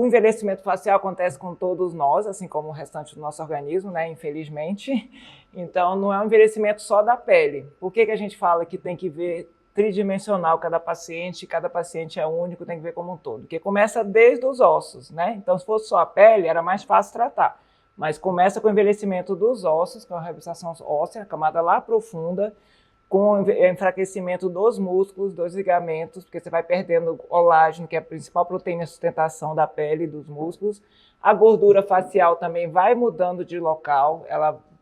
envelhecimento facial acontece com todos nós, assim como o restante do nosso organismo, né, infelizmente. Então, não é um envelhecimento só da pele. Por que a gente fala que tem que ver tridimensional cada paciente é único, tem que ver como um todo? Porque começa desde os ossos, né? Então, se fosse só a pele, era mais fácil tratar. Mas começa com o envelhecimento dos ossos, com a reabilitação óssea, a camada lá profunda, com o enfraquecimento dos músculos, dos ligamentos, porque você vai perdendo colágeno, que é a principal proteína de sustentação da pele e dos músculos. A gordura facial também vai mudando de local,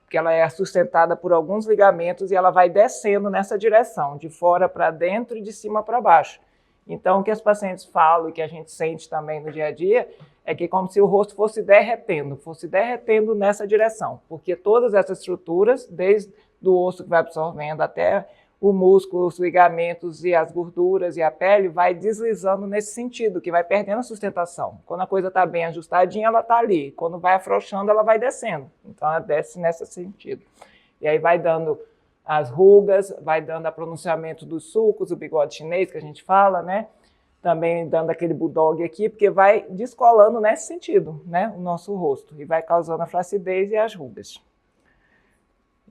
porque ela é sustentada por alguns ligamentos e ela vai descendo nessa direção, de fora para dentro e de cima para baixo. Então, o que as pacientes falam e que a gente sente também no dia a dia é que é como se o rosto fosse derretendo nessa direção, porque todas essas estruturas, desde do osso que vai absorvendo até o músculo, os ligamentos e as gorduras e a pele, vai deslizando nesse sentido, que vai perdendo a sustentação. Quando a coisa está bem ajustadinha, ela está ali. Quando vai afrouxando, ela vai descendo. Então, ela desce nesse sentido. E aí vai dando as rugas, vai dando a pronunciamento dos sulcos, o bigode chinês, que a gente fala, né? Também dando aquele bulldog aqui, porque vai descolando nesse sentido, né? O nosso rosto. E vai causando a flacidez e as rugas.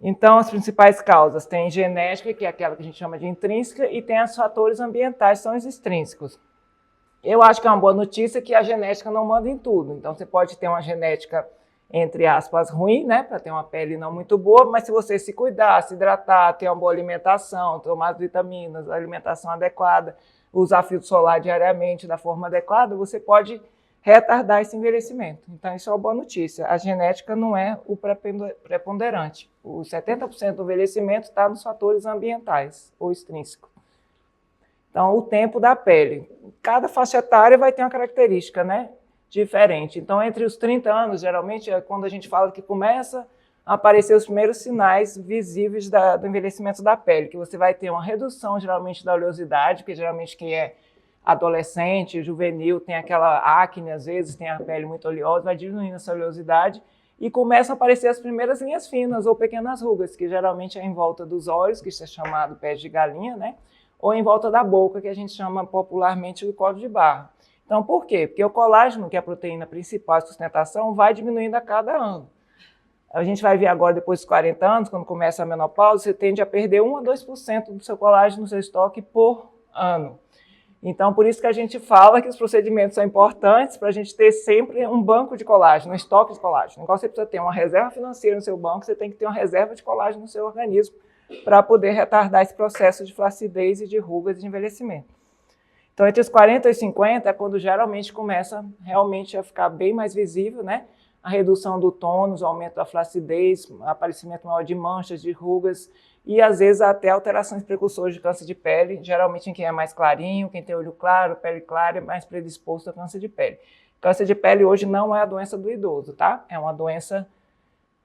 Então, as principais causas tem genética, que é aquela que a gente chama de intrínseca, e tem os fatores ambientais, são os extrínsecos. Eu acho que é uma boa notícia que a genética não manda em tudo. Então, você pode ter uma genética, entre aspas, ruim, né, para ter uma pele não muito boa, mas se você se cuidar, se hidratar, ter uma boa alimentação, tomar as vitaminas, alimentação adequada, usar filtro solar diariamente da forma adequada, você pode retardar esse envelhecimento. Então, isso é uma boa notícia. A genética não é o preponderante. Os 70% do envelhecimento está nos fatores ambientais ou extrínsecos. Então, o tempo da pele. Cada faixa etária vai ter uma característica, né, diferente. Então, entre os 30 anos, geralmente, é quando a gente fala que começa a aparecer os primeiros sinais visíveis do envelhecimento da pele, que você vai ter uma redução, geralmente, da oleosidade, porque geralmente quem é adolescente, juvenil, tem aquela acne, às vezes, tem a pele muito oleosa, vai diminuindo essa oleosidade e começam a aparecer as primeiras linhas finas ou pequenas rugas, que geralmente é em volta dos olhos, que isso é chamado pé de galinha, né? Ou em volta da boca, que a gente chama popularmente de código de barra. Então, por quê? Porque o colágeno, que é a proteína principal de sustentação, vai diminuindo a cada ano. A gente vai ver agora, depois dos 40 anos, quando começa a menopausa, você tende a perder 1 a 2% do seu colágeno no seu estoque por ano. Então, por isso que a gente fala que os procedimentos são importantes para a gente ter sempre um banco de colágeno, um estoque de colágeno. Igual você precisa ter uma reserva financeira no seu banco, você tem que ter uma reserva de colágeno no seu organismo para poder retardar esse processo de flacidez e de rugas e de envelhecimento. Então, entre os 40 e 50 é quando geralmente começa realmente a ficar bem mais visível, né? A redução do tônus, o aumento da flacidez, o aparecimento maior de manchas, de rugas, e às vezes até alterações precursoras de câncer de pele, geralmente em quem é mais clarinho, quem tem olho claro, pele clara, é mais predisposto a câncer de pele. Câncer de pele hoje não é a doença do idoso, tá? É uma doença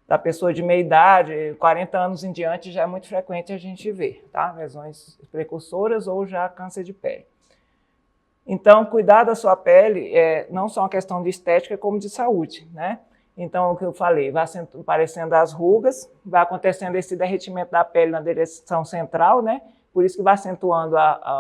da pessoa de meia idade, 40 anos em diante já é muito frequente a gente ver, tá? Lesões precursoras ou já câncer de pele. Então, cuidar da sua pele é não só uma questão de estética, como de saúde, né? Então, o que eu falei, vai aparecendo as rugas, vai acontecendo esse derretimento da pele na direção central, né? Por isso que vai acentuando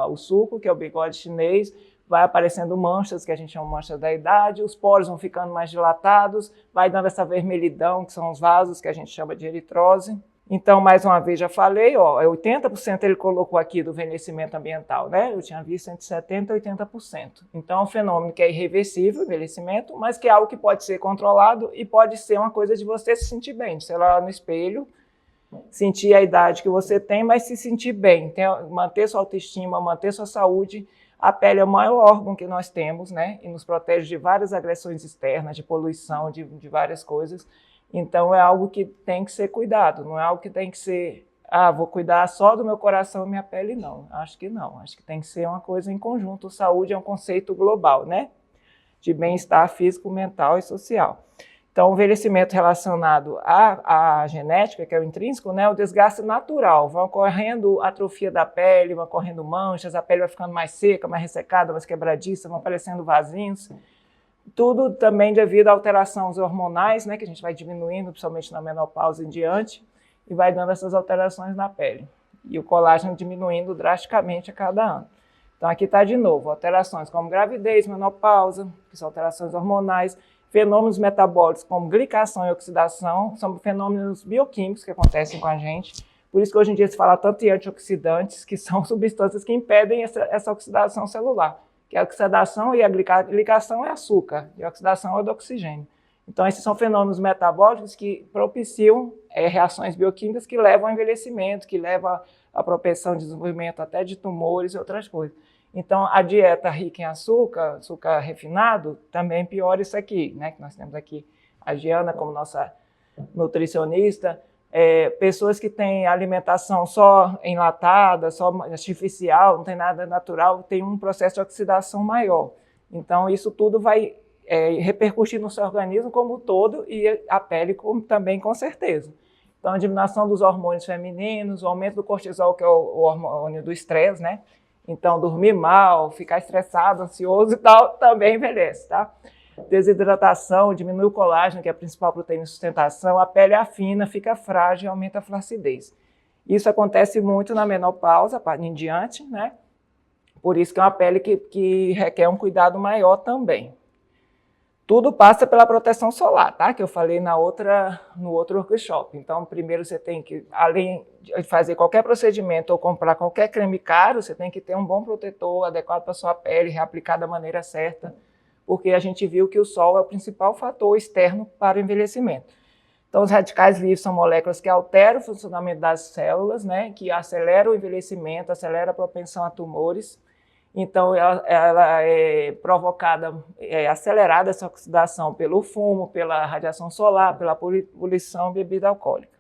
o sulco, que é o bigode chinês, vai aparecendo manchas, que a gente chama manchas da idade, os poros vão ficando mais dilatados, vai dando essa vermelhidão, que são os vasos, que a gente chama de eritrose. Então, mais uma vez, já falei, ó, 80% ele colocou aqui do envelhecimento ambiental, né? Eu tinha visto entre 70% e 80%. Então, é um fenômeno que é irreversível, envelhecimento, mas que é algo que pode ser controlado e pode ser uma coisa de você se sentir bem, de você ir lá no espelho, sentir a idade que você tem, mas se sentir bem, manter sua autoestima, manter sua saúde. A pele é o maior órgão que nós temos, né? E nos protege de várias agressões externas, de poluição, de várias coisas. Então, é algo que tem que ser cuidado, não é algo que tem que ser, vou cuidar só do meu coração e minha pele, não. Acho que não, acho que tem que ser uma coisa em conjunto. Saúde é um conceito global, né? De bem-estar físico, mental e social. Então, o envelhecimento relacionado à genética, que é o intrínseco, né? O desgaste natural, vai ocorrendo atrofia da pele, vai ocorrendo manchas, a pele vai ficando mais seca, mais ressecada, mais quebradiça, vão aparecendo vasinhos. Tudo também devido a alterações hormonais, né, que a gente vai diminuindo, principalmente na menopausa em diante, e vai dando essas alterações na pele. E o colágeno diminuindo drasticamente a cada ano. Então, aqui está de novo, alterações como gravidez, menopausa, que são alterações hormonais, fenômenos metabólicos como glicação e oxidação, são fenômenos bioquímicos que acontecem com a gente. Por isso que hoje em dia se fala tanto em antioxidantes, que são substâncias que impedem essa oxidação celular. Que a oxidação e a glicação é açúcar, e a oxidação é do oxigênio. Então, esses são fenômenos metabólicos que propiciam reações bioquímicas que levam ao envelhecimento, que levam à propensão de desenvolvimento até de tumores e outras coisas. Então, a dieta rica em açúcar, açúcar refinado, também piora isso aqui, né? Que nós temos aqui a Giana como nossa nutricionista. Pessoas que têm alimentação só enlatada, só artificial, não tem nada natural, tem um processo de oxidação maior. Então, isso tudo vai repercutir no seu organismo como um todo e a pele também, com certeza. Então, a diminuição dos hormônios femininos, o aumento do cortisol, que é o hormônio do estresse, né? Então, dormir mal, ficar estressado, ansioso e tal, também envelhece, tá? Desidratação, diminui o colágeno, que é a principal proteína de sustentação, a pele afina, fica frágil e aumenta a flacidez. Isso acontece muito na menopausa, em diante, né? Por isso que é uma pele que requer um cuidado maior também. Tudo passa pela proteção solar, tá? Que eu falei no outro workshop. Então, primeiro você tem que, além de fazer qualquer procedimento ou comprar qualquer creme caro, você tem que ter um bom protetor adequado para a sua pele, reaplicar da maneira certa, porque a gente viu que o sol é o principal fator externo para o envelhecimento. Então, os radicais livres são moléculas que alteram o funcionamento das células, né? Que aceleram o envelhecimento, aceleram a propensão a tumores. Então, ela é provocada, acelerada essa oxidação pelo fumo, pela radiação solar, pela poluição de bebida alcoólica.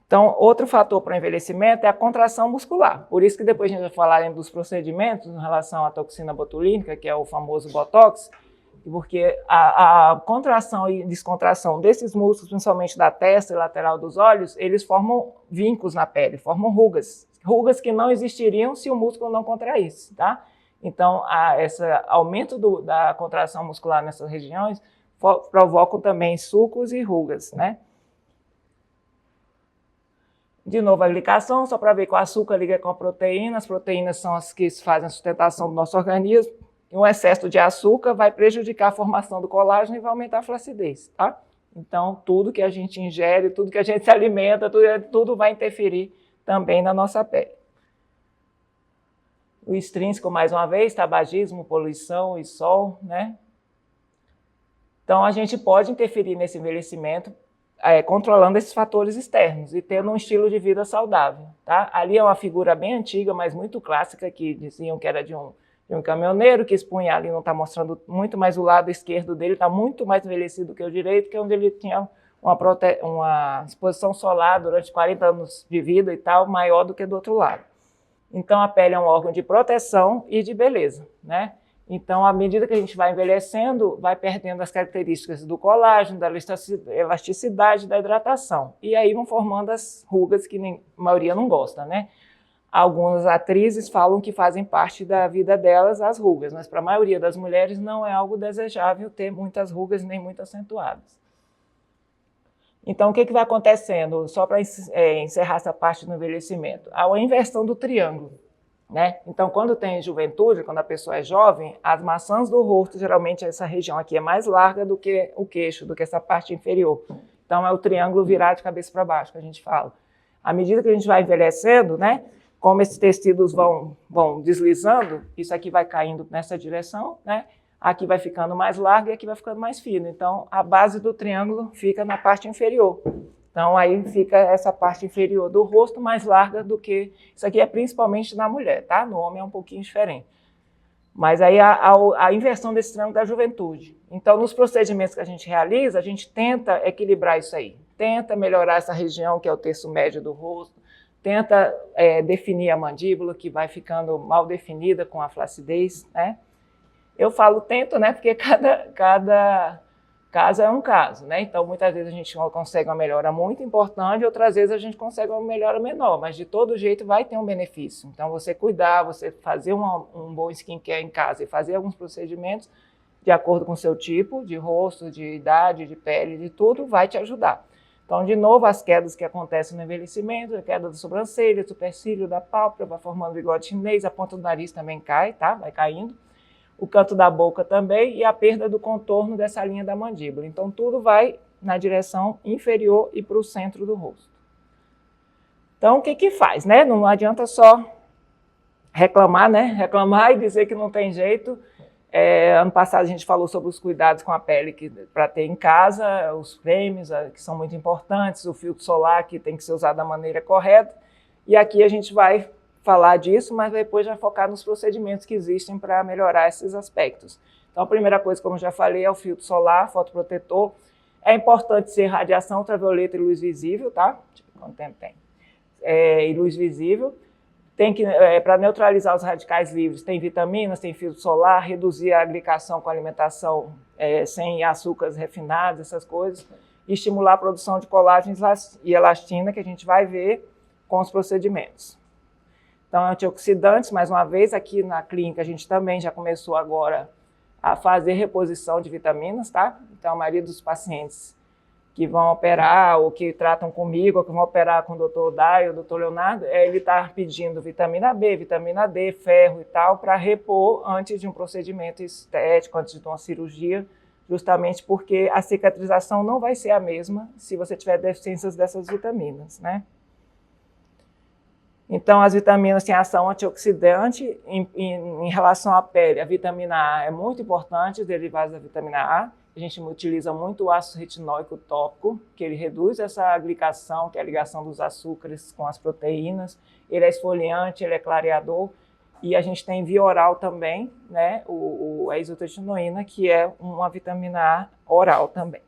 Então, outro fator para o envelhecimento é a contração muscular. Por isso que depois a gente vai falar dos procedimentos em relação à toxina botulínica, que é o famoso Botox, porque a contração e descontração desses músculos, principalmente da testa e lateral dos olhos, eles formam vincos na pele, formam rugas. Rugas que não existiriam se o músculo não contraísse, tá? Então, esse aumento da contração muscular nessas regiões provocam também sulcos e rugas, né? De novo, a glicação, só para ver que o açúcar liga com a proteína, as proteínas são as que fazem a sustentação do nosso organismo, e um excesso de açúcar vai prejudicar a formação do colágeno e vai aumentar a flacidez, tá? Então, tudo que a gente ingere, tudo que a gente se alimenta, tudo vai interferir também na nossa pele. O extrínseco, mais uma vez, tabagismo, poluição e sol, né? Então, a gente pode interferir nesse envelhecimento controlando esses fatores externos e tendo um estilo de vida saudável, tá? Ali é uma figura bem antiga, mas muito clássica, que diziam que era de um caminhoneiro que expunha ali, não está mostrando muito, mas o lado esquerdo dele está muito mais envelhecido que o direito, que é onde ele tinha uma exposição solar durante 40 anos de vida e tal, maior do que do outro lado. Então, a pele é um órgão de proteção e de beleza, né? Então, à medida que a gente vai envelhecendo, vai perdendo as características do colágeno, da elasticidade, da hidratação. E aí vão formando as rugas que a maioria não gosta, né? Algumas atrizes falam que fazem parte da vida delas as rugas, mas para a maioria das mulheres não é algo desejável ter muitas rugas nem muito acentuadas. Então, o que vai acontecendo? Só para encerrar essa parte do envelhecimento. A inversão do triângulo, né? Então, quando tem juventude, quando a pessoa é jovem, as maçãs do rosto, geralmente essa região aqui é mais larga do que o queixo, do que essa parte inferior. Então, é o triângulo virado de cabeça para baixo, que a gente fala. À medida que a gente vai envelhecendo, né? Como esses tecidos vão deslizando, isso aqui vai caindo nessa direção, né? Aqui vai ficando mais largo e aqui vai ficando mais fino. Então, a base do triângulo fica na parte inferior. Então, aí fica essa parte inferior do rosto mais larga do que... Isso aqui é principalmente na mulher, tá? No homem é um pouquinho diferente. Mas aí a inversão desse triângulo da juventude. Então, nos procedimentos que a gente realiza, a gente tenta equilibrar isso aí. Tenta melhorar essa região, que é o terço médio do rosto. Tenta definir a mandíbula, que vai ficando mal definida com a flacidez, né? Eu falo tento, né? Porque cada caso é um caso, né? Então, muitas vezes a gente consegue uma melhora muito importante, outras vezes a gente consegue uma melhora menor, mas de todo jeito vai ter um benefício. Então, você cuidar, você fazer um bom skincare em casa e fazer alguns procedimentos de acordo com o seu tipo de rosto, de idade, de pele, de tudo, vai te ajudar. Então, de novo, as quedas que acontecem no envelhecimento, a queda da sobrancelha, do supercílio, da pálpebra, vai formando bigode chinês, a ponta do nariz também cai, tá? Vai caindo. O canto da boca também e a perda do contorno dessa linha da mandíbula. Então, tudo vai na direção inferior e para o centro do rosto. Então, o que que faz, né? Não adianta só reclamar, né? Reclamar e dizer que não tem jeito. Ano passado a gente falou sobre os cuidados com a pele para ter em casa, os cremes que são muito importantes, o filtro solar que tem que ser usado da maneira correta. E aqui a gente vai falar disso, mas depois vai focar nos procedimentos que existem para melhorar esses aspectos. Então a primeira coisa, como eu já falei, é o filtro solar, fotoprotetor. É importante ser radiação ultravioleta e luz visível, tá? Deixa eu ver quanto tempo tem. E luz visível. Tem que, para neutralizar os radicais livres, tem vitaminas, tem filtro solar, reduzir a glicação com alimentação sem açúcares refinados, essas coisas, e estimular a produção de colágeno e elastina, que a gente vai ver com os procedimentos. Então, antioxidantes, mais uma vez, aqui na clínica a gente também já começou agora a fazer reposição de vitaminas, tá? Então, a maioria dos pacientes que vão operar, ou que tratam comigo, ou que vão operar com o Dr. Dai, o Dr. Leonardo, ele está pedindo vitamina B, vitamina D, ferro e tal, para repor antes de um procedimento estético, antes de uma cirurgia, justamente porque a cicatrização não vai ser a mesma se você tiver deficiências dessas vitaminas, né? Então, as vitaminas têm ação antioxidante em relação à pele. A vitamina A é muito importante, os derivados da vitamina A. A gente utiliza muito o ácido retinóico tópico, que ele reduz essa glicação, que é a ligação dos açúcares com as proteínas. Ele é esfoliante, ele é clareador. E a gente tem via oral também, né, a isotretinoína, que é uma vitamina A oral também,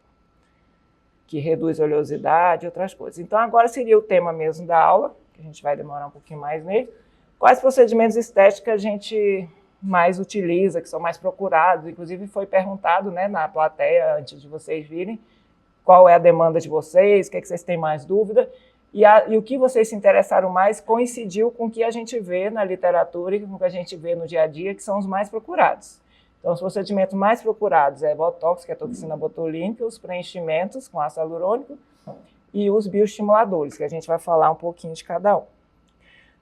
que reduz a oleosidade e outras coisas. Então, agora seria o tema mesmo da aula, que a gente vai demorar um pouquinho mais nele. Quais procedimentos estéticos a gente mais utiliza, que são mais procurados? Inclusive foi perguntado, né, na plateia, antes de vocês virem, qual é a demanda de vocês, o que é que vocês têm mais dúvida, e o que vocês se interessaram mais coincidiu com o que a gente vê na literatura e com o que a gente vê no dia a dia, que são os mais procurados. Então, os procedimentos mais procurados é Botox, que é a toxina botulínica, os preenchimentos com ácido hialurônico e os bioestimuladores, que a gente vai falar um pouquinho de cada um.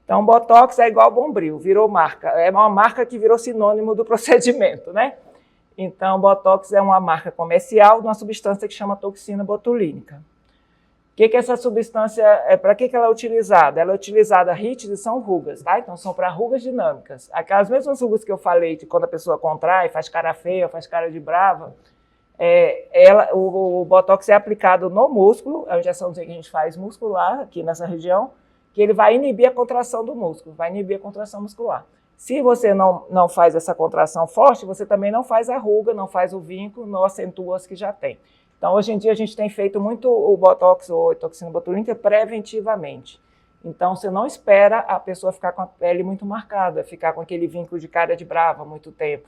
Então, Botox é igual Bombril, virou marca. É uma marca que virou sinônimo do procedimento, né? Então, Botox é uma marca comercial de uma substância que chama toxina botulínica. O que é essa substância, para que ela é utilizada? Ela é utilizada, HIT, são rugas, tá? Então, são para rugas dinâmicas. Aquelas mesmas rugas que eu falei, de quando a pessoa contrai, faz cara feia, faz cara de brava, o Botox é aplicado no músculo, é uma injeçãozinha que a gente faz muscular, aqui nessa região, que ele vai inibir a contração do músculo, vai inibir a contração muscular. Se você não faz essa contração forte, você também não faz a ruga, não faz o vínculo, não acentua as que já tem. Então, hoje em dia, a gente tem feito muito o Botox ou a toxina botulínica preventivamente. Então, você não espera a pessoa ficar com a pele muito marcada, ficar com aquele vínculo de cara de brava muito tempo.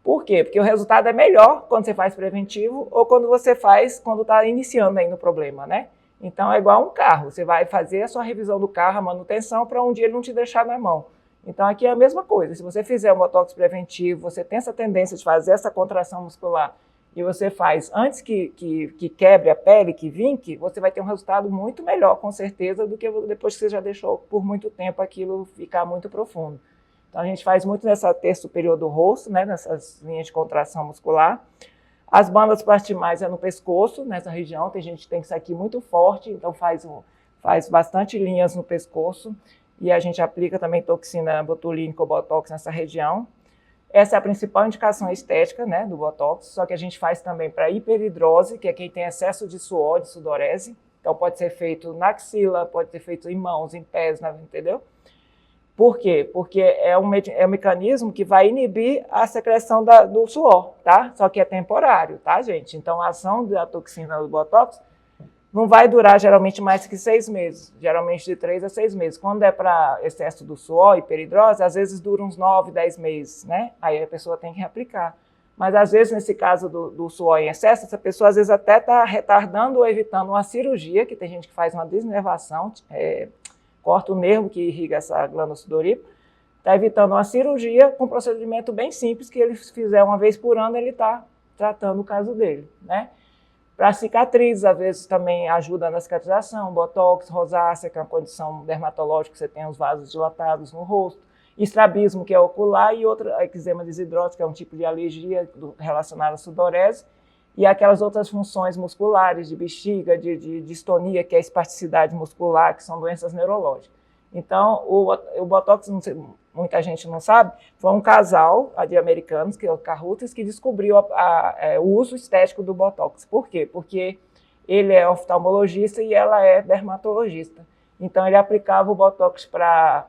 Por quê? Porque o resultado é melhor quando você faz preventivo ou quando você faz quando está iniciando ainda o problema, né? Então, é igual um carro. Você vai fazer a sua revisão do carro, a manutenção, para um dia ele não te deixar na mão. Então, aqui é a mesma coisa. Se você fizer um Botox preventivo, você tem essa tendência de fazer essa contração muscular e você faz antes que quebre a pele, que vinque, você vai ter um resultado muito melhor, com certeza, do que depois que você já deixou por muito tempo aquilo ficar muito profundo. Então, a gente faz muito nessa terça superior do rosto, né, nessas linhas de contração muscular. As bandas plastimais é no pescoço, nessa região. Tem gente que tem isso aqui muito forte, então faz bastante linhas no pescoço. E a gente aplica também toxina botulínica ou Botox nessa região. Essa é a principal indicação estética, né, do Botox, só que a gente faz também para hiperidrose, que é quem tem excesso de suor, de sudorese. Então pode ser feito na axila, pode ser feito em mãos, em pés, entendeu? Por quê? Porque é um mecanismo que vai inibir a secreção do suor, tá? Só que é temporário, tá, gente? Então a ação da toxina do Botox não vai durar geralmente mais que 6 meses, geralmente de 3 a 6 meses. Quando é para excesso do suor, hiperidrose, às vezes dura uns 9, 10 meses, né? Aí a pessoa tem que reaplicar. Mas às vezes, nesse caso do suor em excesso, essa pessoa às vezes até está retardando ou evitando uma cirurgia, que tem gente que faz uma desnervação, corta o nervo que irriga essa glândula sudorípara, está evitando uma cirurgia com um procedimento bem simples, que ele fizer uma vez por ano, ele está tratando o caso dele, né? Para cicatrizes, às vezes também ajuda na cicatrização, botox, rosácea, que é uma condição dermatológica que você tem os vasos dilatados no rosto, estrabismo, que é ocular, e outra, eczema desidrótico, que é um tipo de alergia relacionada à sudorese, e aquelas outras funções musculares, de bexiga, de distonia, que é a espasticidade muscular, que são doenças neurológicas. Então, o botox, não sei, muita gente não sabe, foi um casal de americanos, que é o Carruthers, que descobriu o uso estético do botox. Por quê? Porque ele é oftalmologista e ela é dermatologista. Então, ele aplicava o botox para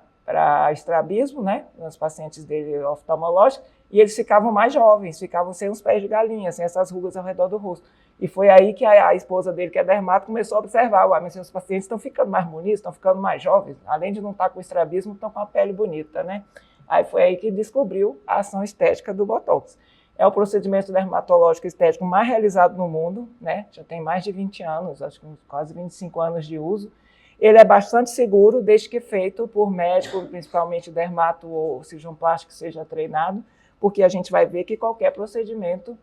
estrabismo, né, nos pacientes dele oftalmológicos, e eles ficavam mais jovens, ficavam sem os pés de galinha, sem essas rugas ao redor do rosto. E foi aí que a esposa dele, que é dermato, começou a observar, mas seus pacientes estão ficando mais bonitos, estão ficando mais jovens, além de não estar com estrabismo, estão com a pele bonita, né? Aí foi aí que descobriu a ação estética do botox. É o procedimento dermatológico estético mais realizado no mundo, né? Já tem mais de 20 anos, acho que quase 25 anos de uso. Ele é bastante seguro, desde que feito por médico, principalmente dermato ou cirurgião plástico que seja treinado, porque a gente vai ver que qualquer procedimento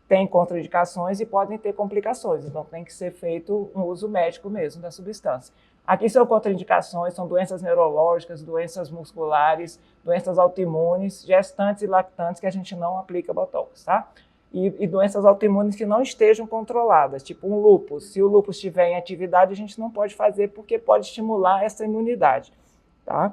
tem contraindicações e podem ter complicações, então tem que ser feito um uso médico mesmo da substância. Aqui são contraindicações, são doenças neurológicas, doenças musculares, doenças autoimunes, gestantes e lactantes que a gente não aplica botox, tá? E doenças autoimunes que não estejam controladas, tipo um lúpus. Se o lúpus estiver em atividade, a gente não pode fazer porque pode estimular essa imunidade, tá?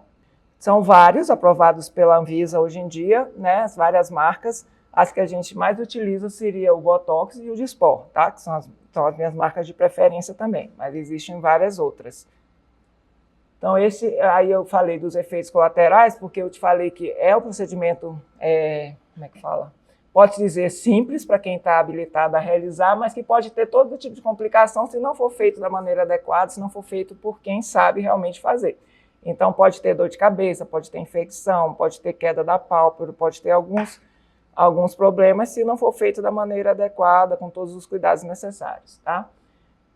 São vários aprovados pela Anvisa hoje em dia, né? As várias marcas. As que a gente mais utiliza seria o Botox e o Dysport, tá? Que são as minhas marcas de preferência também, mas existem várias outras. Então, aí eu falei dos efeitos colaterais, porque eu te falei que é o procedimento, como é que fala? Pode dizer simples para quem está habilitado a realizar, mas que pode ter todo tipo de complicação se não for feito da maneira adequada, se não for feito por quem sabe realmente fazer. Então, pode ter dor de cabeça, pode ter infecção, pode ter queda da pálpebra, pode ter alguns problemas se não for feito da maneira adequada, com todos os cuidados necessários, tá?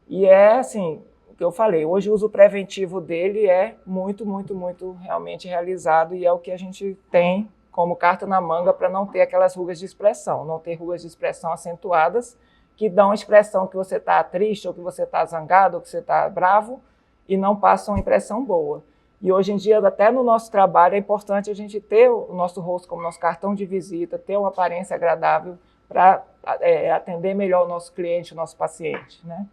E é assim, o que eu falei, hoje o uso preventivo dele é muito, muito, muito realmente realizado e é o que a gente tem como carta na manga para não ter aquelas rugas de expressão, não ter rugas de expressão acentuadas que dão a expressão que você está triste, ou que você está zangado, ou que você está bravo e não passam uma impressão boa. E hoje em dia, até no nosso trabalho, é importante a gente ter o nosso rosto como nosso cartão de visita, ter uma aparência agradável para atender melhor o nosso cliente, o nosso paciente, né?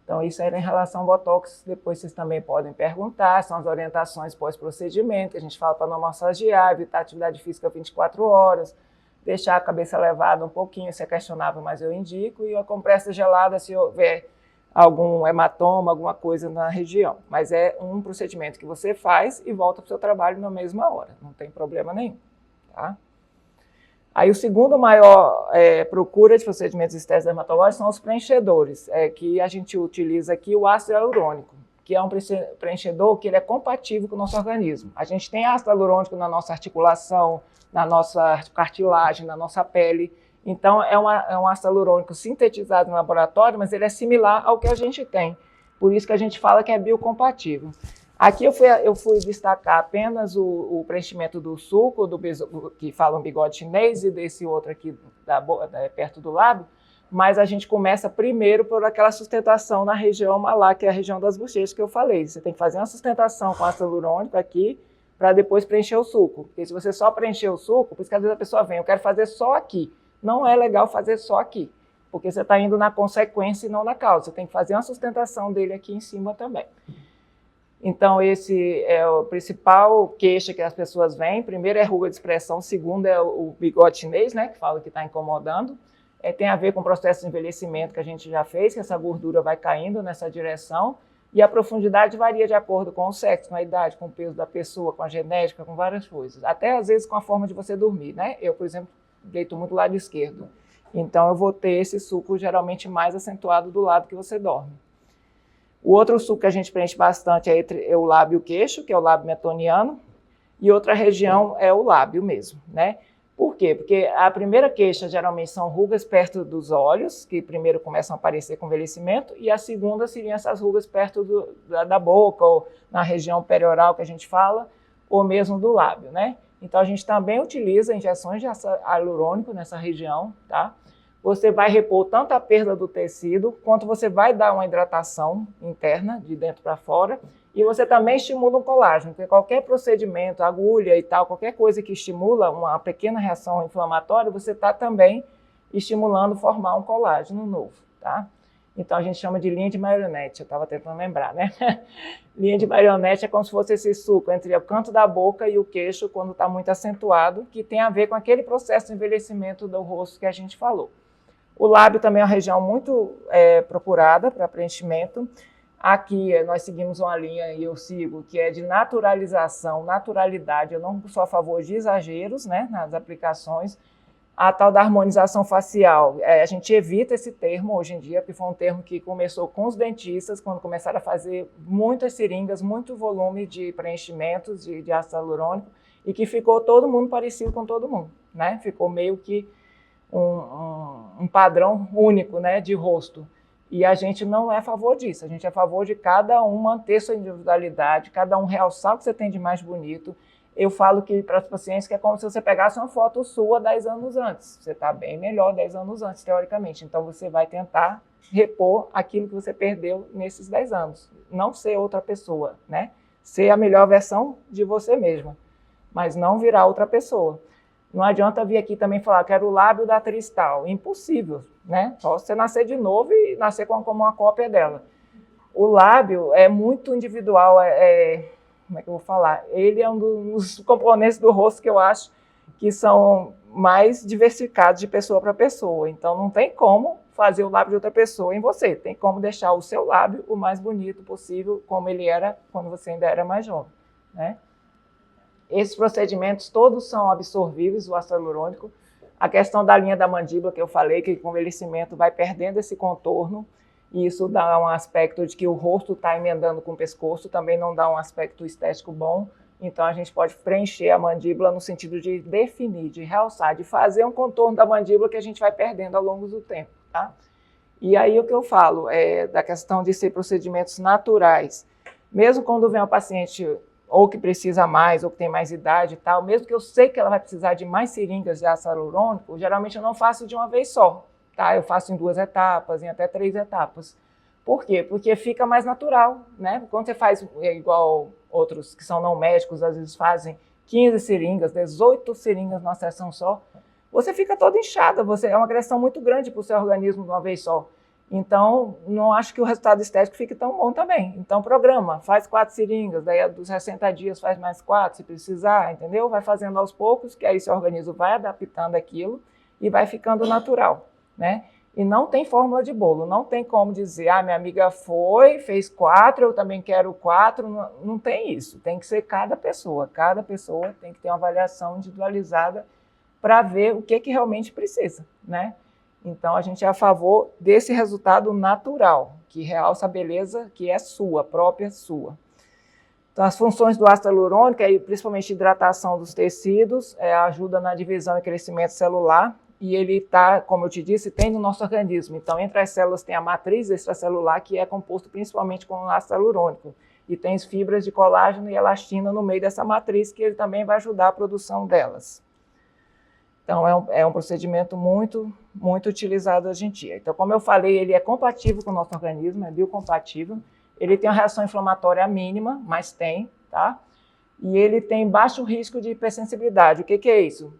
Então, isso era em relação ao Botox. Depois vocês também podem perguntar, são as orientações pós-procedimento, que a gente fala para não massagear, evitar atividade física 24 horas, deixar a cabeça levada um pouquinho, se é questionável, mas eu indico, e a compressa gelada se houver algum hematoma, alguma coisa na região. Mas é um procedimento que você faz e volta para o seu trabalho na mesma hora, não tem problema nenhum, tá? Aí o segundo maior procura de procedimentos estéticos dermatológicos são os preenchedores, que a gente utiliza aqui o ácido hialurônico, que é um preenchedor que ele é compatível com o nosso organismo. A gente tem ácido hialurônico na nossa articulação, na nossa cartilagem, na nossa pele. Então, é um ácido hialurônico sintetizado no laboratório, mas ele é similar ao que a gente tem. Por isso que a gente fala que é biocompatível. Aqui eu fui destacar apenas o preenchimento do sulco, que falam bigode chinês, e desse outro aqui perto do lábio, mas a gente começa primeiro por aquela sustentação na região malar, que é a região das bochechas que eu falei. Você tem que fazer uma sustentação com ácido hialurônico aqui, para depois preencher o sulco. Porque se você só preencher o sulco, por isso que às vezes a pessoa vem, eu quero fazer só aqui. Não é legal fazer só aqui, porque você está indo na consequência e não na causa. Você tem que fazer uma sustentação dele aqui em cima também. Então, esse é o principal queixa que as pessoas veem. Primeiro é ruga de expressão, segundo é o bigode chinês, né, que fala que está incomodando. Tem a ver com o processo de envelhecimento que a gente já fez, que essa gordura vai caindo nessa direção, e a profundidade varia de acordo com o sexo, com a idade, com o peso da pessoa, com a genética, com várias coisas. Até, às vezes, com a forma de você dormir, né? Eu, por exemplo, deito muito do lado esquerdo. Então, eu vou ter esse sulco geralmente mais acentuado do lado que você dorme. O outro sulco que a gente preenche bastante é o lábio queixo, que é o lábio metoniano, e outra região é o lábio mesmo, né? Por quê? Porque a primeira queixa geralmente são rugas perto dos olhos, que primeiro começam a aparecer com envelhecimento, e a segunda seriam essas rugas perto da boca, ou na região perioral que a gente fala, ou mesmo do lábio, né? Então a gente também utiliza injeções de ácido hialurônico nessa região, tá? você vai repor tanto a perda do tecido, quanto você vai dar uma hidratação interna, de dentro para fora, e você também estimula o colágeno, porque qualquer procedimento, agulha e tal, qualquer coisa que estimula uma pequena reação inflamatória, você está também estimulando formar um colágeno novo, tá? Então a gente chama de linha de marionete, eu estava tentando lembrar, né? Linha de marionete é como se fosse esse suco entre o canto da boca e o queixo, quando está muito acentuado, que tem a ver com aquele processo de envelhecimento do rosto que a gente falou. O lábio também é uma região muito procurada para preenchimento. Aqui nós seguimos uma linha, e eu sigo, que é de naturalização, naturalidade. Eu não sou a favor de exageros, né, nas aplicações. A tal da harmonização facial, a gente evita esse termo hoje em dia, porque foi um termo que começou com os dentistas, quando começaram a fazer muitas seringas, muito volume de preenchimentos de ácido hialurônico, e que ficou todo mundo parecido com todo mundo, né? Ficou meio que um padrão único, né, de rosto. E a gente não é a favor disso, a gente é a favor de cada um manter sua individualidade, cada um realçar o que você tem de mais bonito. Eu falo que para os pacientes que é como se você pegasse uma foto sua 10 anos antes. Você está bem melhor 10 anos antes, teoricamente. Então, você vai tentar repor aquilo que você perdeu nesses 10 anos. Não ser outra pessoa, né? Ser a melhor versão de você mesma, mas não virar outra pessoa. Não adianta vir aqui também falar que era o lábio da atriz tal. Impossível, né? Só você nascer de novo e nascer como uma cópia dela. O lábio é muito individual, como é que eu vou falar? Ele é um dos componentes do rosto que eu acho que são mais diversificados de pessoa para pessoa. Então, não tem como fazer o lábio de outra pessoa em você. Tem como deixar o seu lábio o mais bonito possível, como ele era quando você ainda era mais jovem, né? Esses procedimentos todos são absorvíveis, o ácido hialurônico. A questão da linha da mandíbula, que eu falei, que com o envelhecimento vai perdendo esse contorno, e isso dá um aspecto de que o rosto está emendando com o pescoço, também não dá um aspecto estético bom. Então, a gente pode preencher a mandíbula no sentido de definir, de realçar, de fazer um contorno da mandíbula que a gente vai perdendo ao longo do tempo, tá? E aí, o que eu falo é da questão de ser procedimentos naturais. Mesmo quando vem um paciente ou que precisa mais, ou que tem mais idade e tal, mesmo que eu sei que ela vai precisar de mais seringas de ácido hialurônico, geralmente eu não faço de uma vez só. Tá, eu faço em 2 etapas, em até 3 etapas. Por quê? Porque fica mais natural, né? Quando você faz igual outros que são não médicos, às vezes fazem 15 seringas, 18 seringas numa sessão só, você fica toda inchada, é uma agressão muito grande para o seu organismo de uma vez só. Então, não acho que o resultado estético fique tão bom também. Então, programa, faz 4 seringas, daí dos 60 dias faz mais 4, se precisar, entendeu? Vai fazendo aos poucos, que aí seu organismo vai adaptando aquilo e vai ficando natural, né? E não tem fórmula de bolo, não tem como dizer, minha amiga fez 4, eu também quero 4, não tem isso. Tem que ser cada pessoa tem que ter uma avaliação individualizada para ver o que realmente precisa, né? Então, a gente é a favor desse resultado natural, que realça a beleza que é sua, própria sua. Então, as funções do ácido hialurônico, principalmente hidratação dos tecidos, ajuda na divisão e crescimento celular, e ele está, como eu te disse, tem no nosso organismo. Então, entre as células tem a matriz extracelular, que é composto principalmente com ácido hialurônico, e tem fibras de colágeno e elastina no meio dessa matriz, que ele também vai ajudar a produção delas. Então, é um procedimento muito, muito utilizado hoje em dia. Então, como eu falei, ele é compatível com o nosso organismo, é biocompatível. Ele tem uma reação inflamatória mínima, mas tem, tá? E ele tem baixo risco de hipersensibilidade. O que é isso?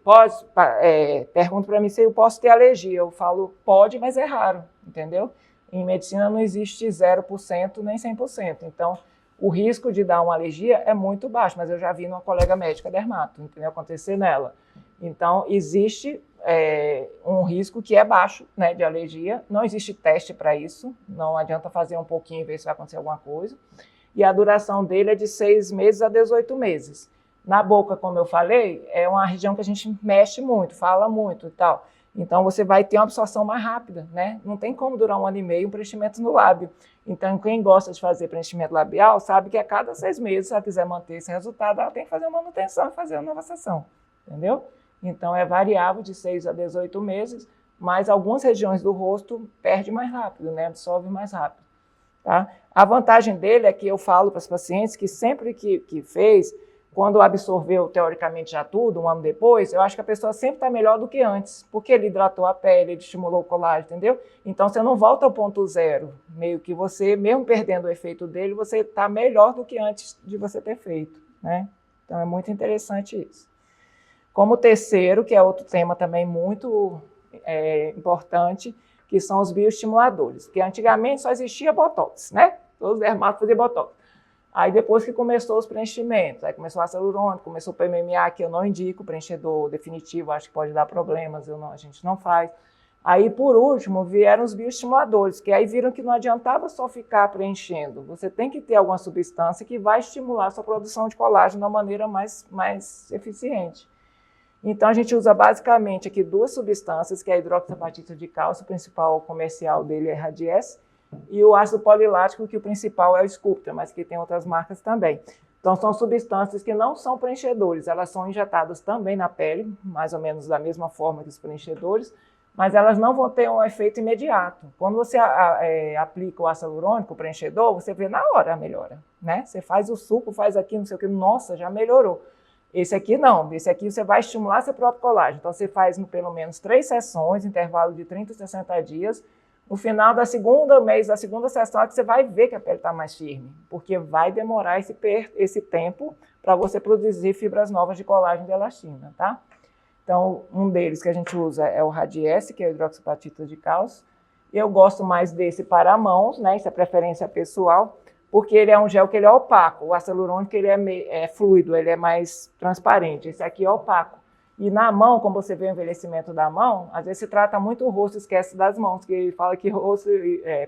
Pergunta para mim se eu posso ter alergia. Eu falo, pode, mas é raro, entendeu? Em medicina não existe 0% nem 100%. Então, o risco de dar uma alergia é muito baixo, mas eu já vi numa colega médica dermato, entendeu? Acontecer nela. Então, existe um risco que é baixo, né, de alergia. Não existe teste para isso. Não adianta fazer um pouquinho e ver se vai acontecer alguma coisa. E a duração dele é de 6 meses a 18 meses. Na boca, como eu falei, é uma região que a gente mexe muito, fala muito e tal. Então, você vai ter uma absorção mais rápida, né? Não tem como durar 1 ano e meio um preenchimento no lábio. Então, quem gosta de fazer preenchimento labial sabe que a cada 6 meses, se ela quiser manter esse resultado, ela tem que fazer uma manutenção e fazer uma nova sessão, entendeu? Então, é variável de 6 a 18 meses, mas algumas regiões do rosto perde mais rápido, né? Absorve mais rápido, tá? A vantagem dele é que eu falo para os pacientes que sempre que fez, quando absorveu teoricamente já tudo, um ano depois, eu acho que a pessoa sempre está melhor do que antes, porque ele hidratou a pele, ele estimulou o colágeno, entendeu? Então você não volta ao ponto zero, meio que você, mesmo perdendo o efeito dele, você está melhor do que antes de você ter feito, né? Então é muito interessante isso. Como terceiro, que é outro tema também muito importante, que são os bioestimuladores, que antigamente só existia Botox, né? Todos os dermatos faziam Botox. Aí depois que começou os preenchimentos, aí começou a ácido hialurônico, começou o PMMA, que eu não indico, preenchedor definitivo, acho que pode dar problemas, a gente não faz. Aí, por último, vieram os bioestimuladores, que aí viram que não adiantava só ficar preenchendo, você tem que ter alguma substância que vai estimular a sua produção de colágeno de uma maneira mais eficiente. Então, a gente usa basicamente aqui duas substâncias, que é a hidroxiapatita de cálcio, o principal comercial dele é Radiesse, e o ácido polilático, que o principal é o Sculptra, mas que tem outras marcas também. Então, são substâncias que não são preenchedores, elas são injetadas também na pele, mais ou menos da mesma forma que os preenchedores, mas elas não vão ter um efeito imediato. Quando você aplica o ácido hialurônico, o preenchedor, você vê na hora a melhora, né? Você faz o suco, faz aqui, não sei o que, nossa, já melhorou. Esse aqui não, esse aqui você vai estimular seu próprio colágeno. Então, você faz pelo menos 3 sessões, intervalo de 30 a 60 dias, no final da segunda sessão é que você vai ver que a pele está mais firme, porque vai demorar esse tempo para você produzir fibras novas de colágeno e de elastina, tá? Então, um deles que a gente usa é o Radiesse, que é o hidroxiapatita de cálcio. Eu gosto mais desse para mãos, né? Isso é preferência pessoal, porque ele é um gel que ele é opaco. O ácido hialurônico ele é fluido, ele é mais transparente. Esse aqui é opaco. E na mão, como você vê o envelhecimento da mão, às vezes se trata muito o rosto, esquece das mãos, que ele fala que rosto,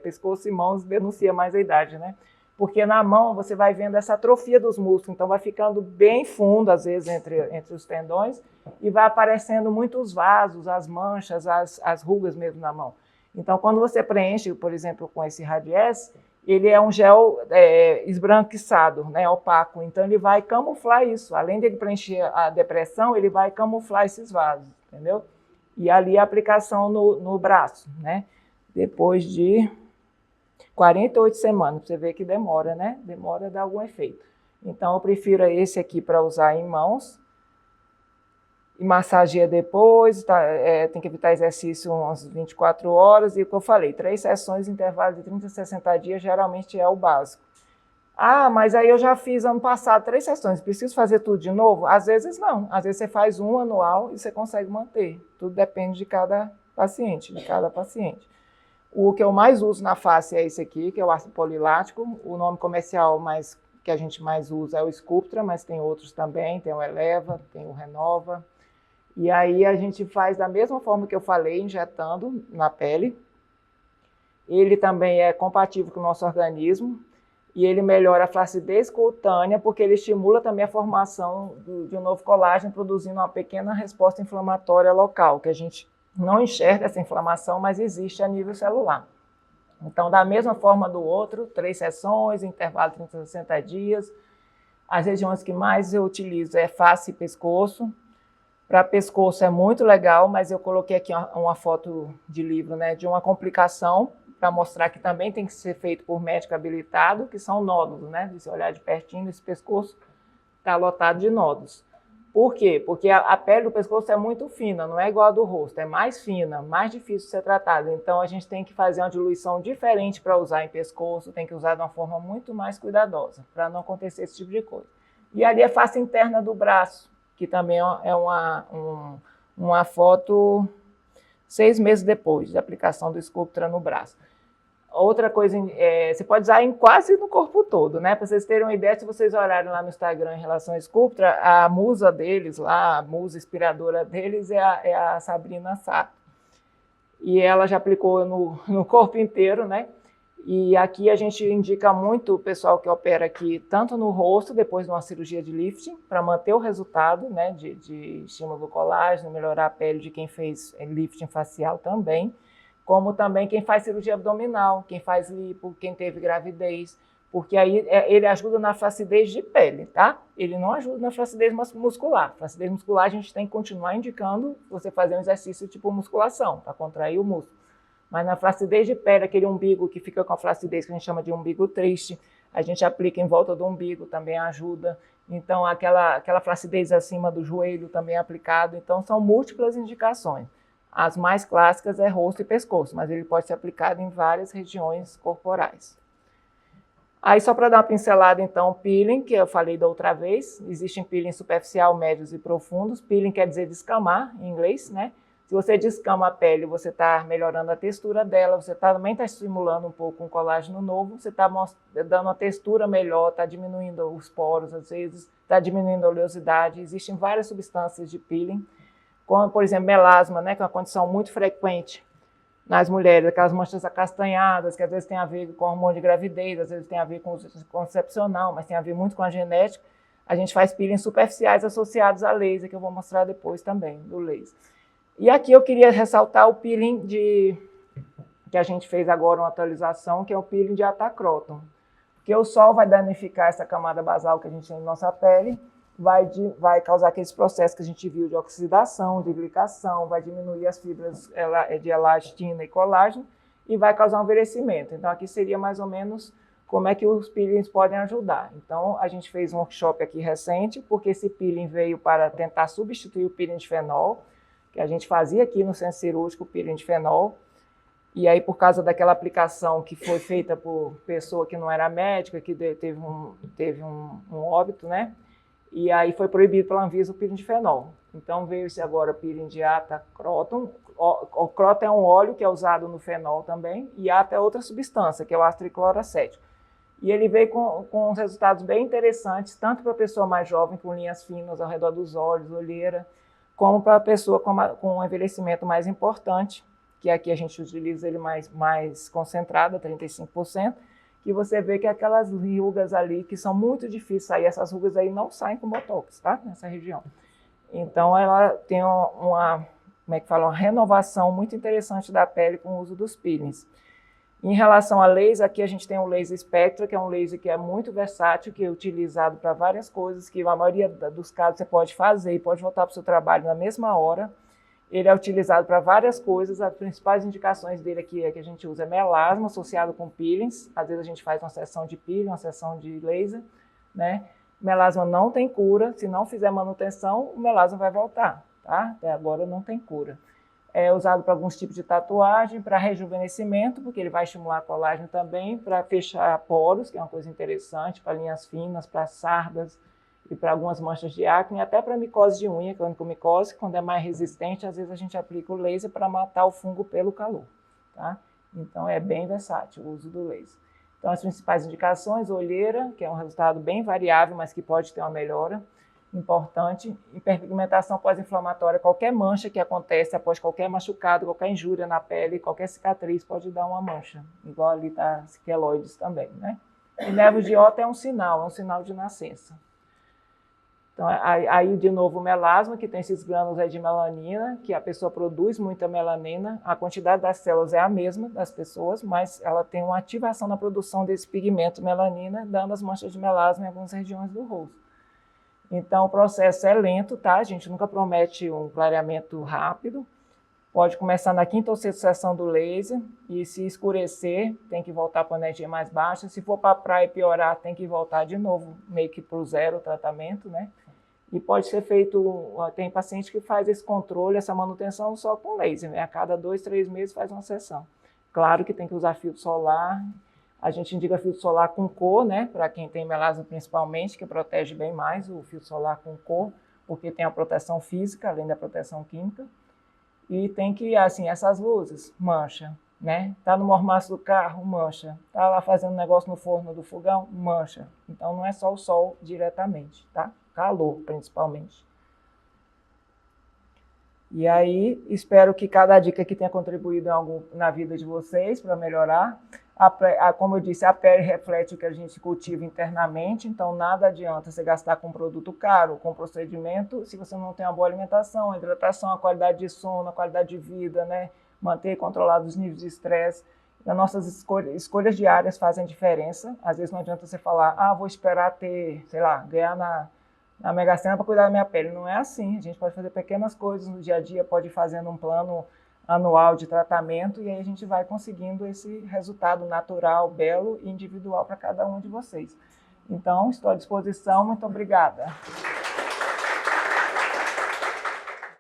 pescoço e mãos denuncia mais a idade, né? Porque na mão você vai vendo essa atrofia dos músculos, então vai ficando bem fundo, às vezes, entre os tendões, e vai aparecendo muitos vasos, as manchas, as rugas mesmo na mão. Então, quando você preenche, por exemplo, com esse Radiesse, ele é um gel esbranquiçado, né, opaco, então ele vai camuflar isso. Além de ele preencher a depressão, ele vai camuflar esses vasos, entendeu? E ali a aplicação no braço, né? Depois de 48 semanas, você vê que demora, né? Demora a dar algum efeito. Então eu prefiro esse aqui para usar em mãos. E massageia depois, tem que evitar exercício umas 24 horas, e o que eu falei, 3 sessões, intervalo de 30 a 60 dias, geralmente é o básico. Ah, mas aí eu já fiz ano passado 3 sessões, preciso fazer tudo de novo? Às vezes não, às vezes você faz um anual e você consegue manter, tudo depende de cada paciente, O que eu mais uso na face é esse aqui, que é o ácido polilático, o nome comercial que a gente mais usa é o Sculptra, mas tem outros também, tem o Eleva, tem o Renova. E aí a gente faz da mesma forma que eu falei, injetando na pele. Ele também é compatível com o nosso organismo e ele melhora a flacidez cutânea porque ele estimula também a formação de um novo colágeno, produzindo uma pequena resposta inflamatória local, que a gente não enxerga essa inflamação, mas existe a nível celular. Então, da mesma forma do outro, 3 sessões, intervalo de 30 a 60 dias. As regiões que mais eu utilizo é face e pescoço. Para pescoço é muito legal, mas eu coloquei aqui uma foto de livro, né, de uma complicação, para mostrar que também tem que ser feito por médico habilitado, que são nódulos, né? Se você olhar de pertinho, esse pescoço está lotado de nódulos. Por quê? Porque a pele do pescoço é muito fina, não é igual a do rosto, é mais fina, mais difícil de ser tratada. Então a gente tem que fazer uma diluição diferente para usar em pescoço, tem que usar de uma forma muito mais cuidadosa, para não acontecer esse tipo de coisa. E ali a face interna do braço, que também é uma foto 6 meses depois da aplicação do Sculptra no braço. Outra coisa, você pode usar quase no corpo todo, né? Para vocês terem uma ideia, se vocês olharem lá no Instagram em relação ao Sculptra, a musa deles lá, a musa inspiradora deles é a Sabrina Sato. E ela já aplicou no corpo inteiro, né? E aqui a gente indica muito o pessoal que opera aqui, tanto no rosto, depois de uma cirurgia de lifting, para manter o resultado, né, de estímulo do colágeno, melhorar a pele de quem fez lifting facial também, como também quem faz cirurgia abdominal, quem faz lipo, quem teve gravidez, porque aí ele ajuda na flacidez de pele, tá? Ele não ajuda na flacidez muscular. Flacidez muscular a gente tem que continuar indicando você fazer um exercício tipo musculação, para contrair o músculo. Mas na flacidez de pele, aquele umbigo que fica com a flacidez que a gente chama de umbigo triste, A gente aplica em volta do umbigo, também ajuda. Então, aquela flacidez acima do joelho também é aplicado. Então, são múltiplas indicações. As mais clássicas é rosto e pescoço, mas ele pode ser aplicado em várias regiões corporais. Aí, só para dar uma pincelada, então, peeling, que eu falei da outra vez, existem peeling superficial, médios e profundos. Peeling quer dizer descamar, em inglês, né? Se você descama a pele, você está melhorando a textura dela, você também está estimulando um pouco um colágeno novo, você está dando uma textura melhor, está diminuindo os poros, às vezes, está diminuindo a oleosidade. Existem várias substâncias de peeling, como, por exemplo, melasma, né, que é uma condição muito frequente nas mulheres, aquelas manchas acastanhadas, que às vezes tem a ver com hormônio de gravidez, às vezes tem a ver com uso concepcional, mas tem a ver muito com a genética. A gente faz peelings superficiais associados a laser, que eu vou mostrar depois também, do laser. E aqui eu queria ressaltar o peeling que a gente fez agora, uma atualização, que é o peeling de atacróton. Porque o sol vai danificar essa camada basal que a gente tem na nossa pele, vai causar aqueles processos que a gente viu de oxidação, de glicação, vai diminuir as fibras de elastina e colágeno e vai causar um envelhecimento. Então, aqui seria mais ou menos como é que os peelings podem ajudar. Então, a gente fez um workshop aqui recente, porque esse peeling veio para tentar substituir o peeling de fenol, que a gente fazia aqui no centro cirúrgico, o peeling de fenol, e aí por causa daquela aplicação que foi feita por pessoa que não era médica, que teve um óbito, né? E aí foi proibido pela Anvisa o peeling de fenol. Então veio-se agora o peeling de atacróton. O cróton é um óleo que é usado no fenol também, e ata é outra substância, que é o ácido tricloracético. E ele veio com resultados bem interessantes, tanto para a pessoa mais jovem, com linhas finas ao redor dos olhos, olheira, como para a pessoa com um envelhecimento mais importante, que aqui a gente utiliza ele mais concentrado, 35%, que você vê que aquelas rugas ali, que são muito difíceis de sair, essas rugas aí não saem com botox, tá? Nessa região. Então, ela tem uma renovação muito interessante da pele com o uso dos peelings. Em relação a laser, aqui a gente tem o laser Spectra, que é um laser que é muito versátil, que é utilizado para várias coisas, que a maioria dos casos você pode fazer e pode voltar para o seu trabalho na mesma hora. Ele é utilizado para várias coisas. As principais indicações dele aqui é que a gente usa melasma associado com peelings. Às vezes a gente faz uma sessão de peeling, uma sessão de laser, né? Melasma não tem cura. Se não fizer manutenção, o melasma vai voltar, tá? Até agora não tem cura. É usado para alguns tipos de tatuagem, para rejuvenescimento, porque ele vai estimular colágeno também, para fechar poros, que é uma coisa interessante, para linhas finas, para sardas e para algumas manchas de acne, até para micose de unha, onikomicose, quando é mais resistente, às vezes a gente aplica o laser para matar o fungo pelo calor, tá? Então é bem versátil o uso do laser. Então as principais indicações, olheira, que é um resultado bem variável, mas que pode ter uma melhora importante, hiperpigmentação pós-inflamatória, qualquer mancha que acontece após qualquer machucado, qualquer injúria na pele, qualquer cicatriz pode dar uma mancha, igual ali está as queloides também, né? E nervo de Ota é um sinal de nascença. Então, aí de novo o melasma, que tem esses grânulos de melanina, que a pessoa produz muita melanina, a quantidade das células é a mesma das pessoas, mas ela tem uma ativação na produção desse pigmento melanina, dando as manchas de melasma em algumas regiões do rosto. Então, o processo é lento, tá? A gente nunca promete um clareamento rápido. Pode começar na quinta ou sexta sessão do laser e se escurecer, tem que voltar para a energia mais baixa. Se for para a praia e piorar, tem que voltar de novo, meio que para o zero o tratamento, né? E pode ser feito, tem paciente que faz esse controle, essa manutenção só com laser, né? A cada 2, 3 meses faz uma sessão. Claro que tem que usar filtro solar. A gente indica filtro solar com cor, né? Para quem tem melasma principalmente, que protege bem mais o filtro solar com cor, porque tem a proteção física, além da proteção química. E tem que, assim, essas luzes, mancha, né? Tá no mormaço do carro, mancha. Tá lá fazendo negócio no forno do fogão, mancha. Então não é só o sol diretamente, tá? Calor, principalmente. E aí, espero que cada dica aqui tenha contribuído na vida de vocês para melhorar. Como eu disse, a pele reflete o que a gente cultiva internamente, então nada adianta você gastar com produto caro, com procedimento, se você não tem uma boa alimentação, a hidratação, a qualidade de sono, a qualidade de vida, né? Manter controlados os níveis de estresse. As nossas escolhas diárias fazem diferença. Às vezes não adianta você falar, vou esperar ter, sei lá, ganhar na Mega Sena para cuidar da minha pele. Não é assim. A gente pode fazer pequenas coisas no dia a dia, pode ir fazendo um plano anual de tratamento, e aí a gente vai conseguindo esse resultado natural, belo e individual para cada um de vocês. Então, estou à disposição. Muito obrigada.